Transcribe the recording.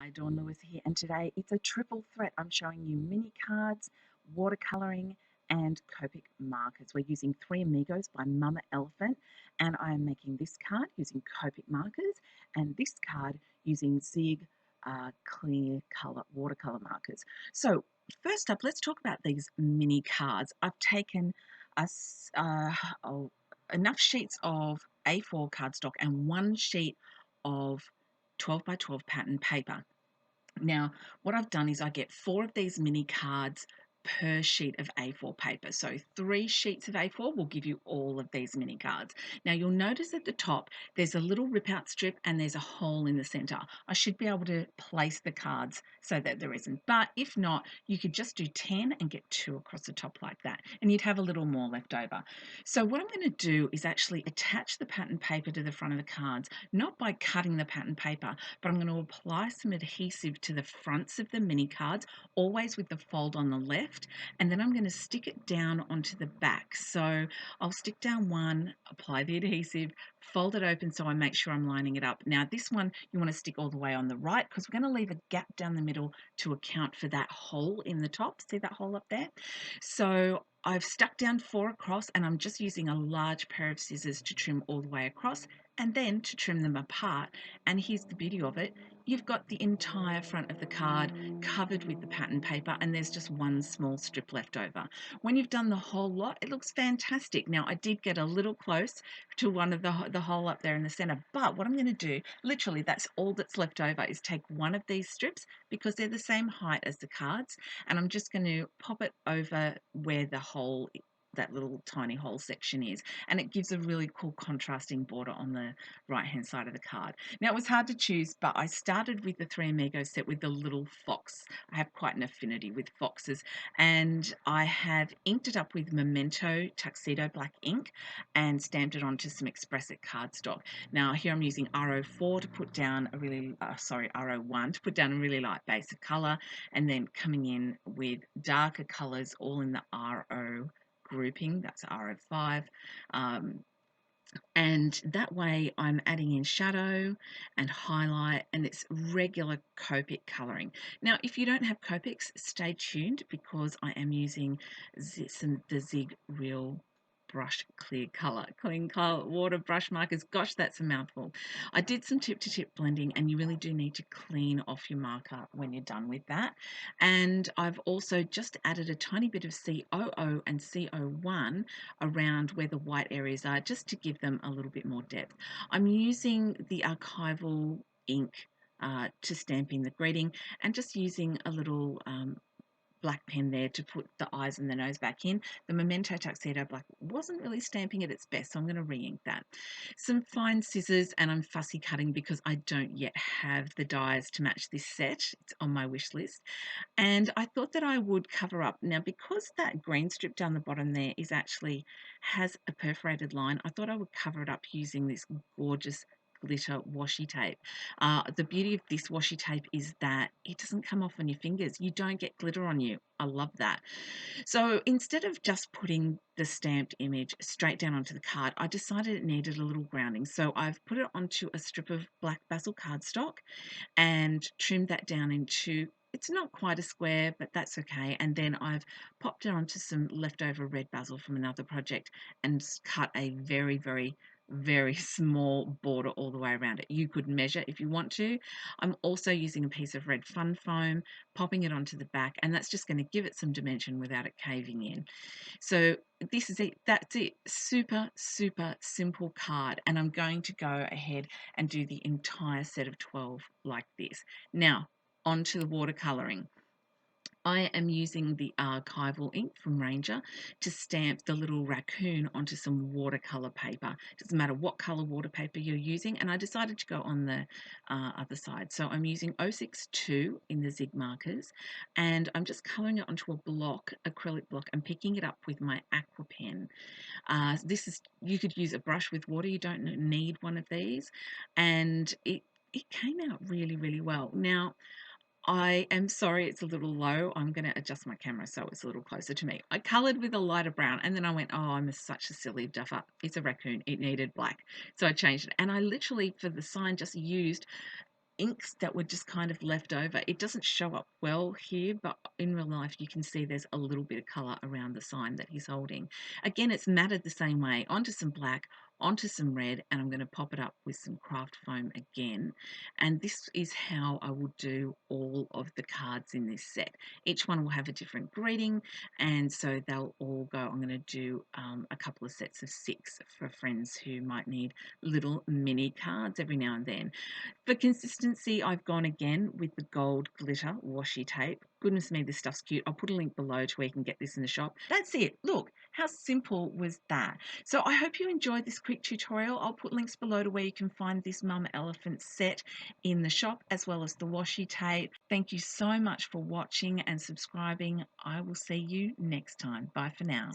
Hi, Dawn Lewis here, and today it's a triple threat. I'm showing you mini cards, watercolouring, and Copic markers. We're using Three Amigos by Mama Elephant, and I am making this card using Copic markers, and this card using Zig clear colour watercolour markers. So first up, let's talk about these mini cards. I've taken us enough sheets of A4 cardstock and one sheet of 12 by 12 pattern paper. Now, what I've done is I get 4 of these mini cards per sheet of A4 paper. So 3 sheets of A4 will give you all of these mini cards. Now you'll notice at the top there's a little rip out strip and there's a hole in the center. I should be able to place the cards so that there isn't. But if not, you could just do 10 and get 2 across the top like that. And you'd have a little more left over. So what I'm going to do is actually attach the pattern paper to the front of the cards, not by cutting the pattern paper, but I'm going to apply some adhesive to the fronts of the mini cards, always with the fold on the left, and then I'm going to stick it down onto the back. So I'll stick down one, apply the adhesive, fold it open so I make sure I'm lining it up. Now this one you want to stick all the way on the right because we're going to leave a gap down the middle to account for that hole in the top. See that hole up there? So I've stuck down 4 across and I'm just using a large pair of scissors to trim all the way across and then to trim them apart. And here's the beauty of it. You've got the entire front of the card covered with the pattern paper and there's just one small strip left over. When you've done the whole lot, it looks fantastic. Now I did get a little close to one of the hole up there in the center, but what I'm going to do, literally that's all that's left over, is take one of these strips because they're the same height as the cards, and I'm just going to pop it over where the hole, that little tiny hole section is, and it gives a really cool contrasting border on the right hand side of the card. Now it was hard to choose, but I started with the Three Amigos set with the little fox. I have quite an affinity with foxes, and I have inked it up with Memento Tuxedo black ink and stamped it onto some Expressit cardstock. Now here I'm using RO4 to put down a really RO1 to put down a really light base of color, and then coming in with darker colors all in the RO grouping, that's RO5. And that way I'm adding in shadow and highlight, and it's regular Copic colouring. Now if you don't have Copics, stay tuned because I am using the Zig Real brush clean color water brush markers. Gosh, that's a mouthful. I did some tip to tip blending, and you really do need to clean off your marker when you're done with that. And I've also just added a tiny bit of COO and CO1 around where the white areas are, just to give them a little bit more depth. I'm using the archival ink to stamp in the greeting, and just using a little black pen there to put the eyes and the nose back in. The Memento Tuxedo Black wasn't really stamping at its best, so I'm going to re-ink that. Some fine scissors, and I'm fussy cutting because I don't yet have the dies to match this set. It's on my wish list. And I thought that I would cover up. Now, because that green strip down the bottom there has a perforated line, I thought I would cover it up using this gorgeous glitter washi tape. The beauty of this washi tape is that it doesn't come off on your fingers. You don't get glitter on you. I love that. So instead of just putting the stamped image straight down onto the card, I decided it needed a little grounding. So I've put it onto a strip of black basil cardstock and trimmed that down into, it's not quite a square, but that's okay. And then I've popped it onto some leftover red basil from another project and cut a very, very, very small border all the way around it. You could measure if you want to. I'm also using a piece of red fun foam, popping it onto the back, and that's just going to give it some dimension without it caving in. So this is it. That's it. Super, super simple card. And I'm going to go ahead and do the entire set of 12 like this. Now, on to the watercolouring. I am using the archival ink from Ranger to stamp the little raccoon onto some watercolour paper. Doesn't matter what colour water paper you're using, and I decided to go on the other side. So I'm using 062 in the Zig markers, and I'm just colouring it onto a block, acrylic block, and picking it up with my aqua pen. You could use a brush with water, you don't need one of these, and it came out really, really well. Now, I am sorry it's a little low. I'm going to adjust my camera so it's a little closer to me. I coloured with a lighter brown, and then I went, oh, such a silly duffer. It's a raccoon. It needed black. So I changed it. And I literally, for the sign, just used inks that were just kind of left over. It doesn't show up well here, but in real life you can see there's a little bit of colour around the sign that he's holding. Again, it's matted the same way, onto some black, onto some red, and I'm going to pop it up with some craft foam again. And this is how I will do all of the cards in this set. Each one will have a different greeting, and so they'll all go. I'm going to do a couple of sets of 6 for friends who might need little mini cards every now and then. For consistency, I've gone again with the gold glitter washi tape. Goodness me, this stuff's cute. I'll put a link below to where you can get this in the shop. That's it. Look, how simple was that? So I hope you enjoyed this quick tutorial. I'll put links below to where you can find this Mum Elephant set in the shop, as well as the washi tape. Thank you so much for watching and subscribing. I will see you next time. Bye for now.